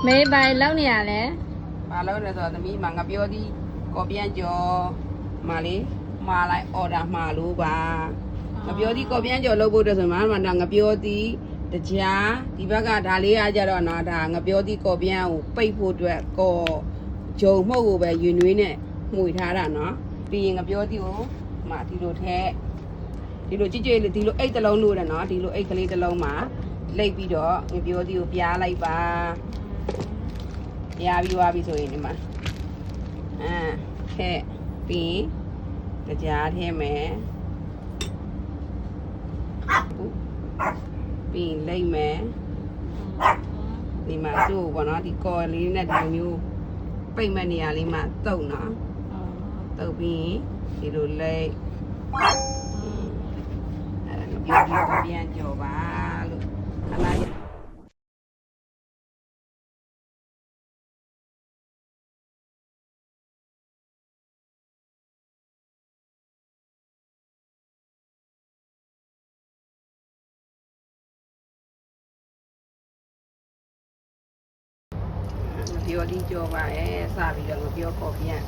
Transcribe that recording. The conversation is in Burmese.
mấy bài lâu nè lẽ ဘာလို့လဲဆိုတော့သမီးမှာငါပြောသည်ကော်ပြန်ကျော်မာလေးမှာလိုက်အော်ဒါမှာလို့ပါငါပြောသည်ကော်ပြန်ကျော်လုပ်ဖို့အတွက်ဆိုမှငါပြောသည်တရားဒီဘက်ကဒါလေးအားကြတော့နော်ဒါငါပြောသည်ကော်ပြန်ကိုပိတ်ဖို့အတွက်ကော်ဂျုံမှုတ်ကိုပဲယူနွေးနဲ့မှုထားတာနော်ပြီးရင်ငါပြောသည်ကိုမှဒီလိုထဲဒီလိုကြွကြွလေးဒီလိုအိတ်တစ်လုံးလို့တယ်နော်ဒီလိုအိတ်ကလေးတစ်လုံးမှာလိပ်ပြီးတော့ငါပြောသည်ကိုပြားလိုက်ပါပြားပြီးသွားပြီဆိုရင်ဒီမှာခဲ့ပြီးကြားထဲမယ်ပြီးလိမ့်မယ်ဒီမှာသူ့ဘောနော်ဒီကော်လေးနဲ့ဒီမျိုးပိတ်မဲ့နေရာလေးမှာတုပ်နော်တုပ်ပြီးဒီလိုလိမ့်အဲ့ဒါပြောပြီးပြန်ကြော်ပါလို့ခဏပြောဒီကြောပါရဲ့စပြီးတော့ပြောကော်ပြန်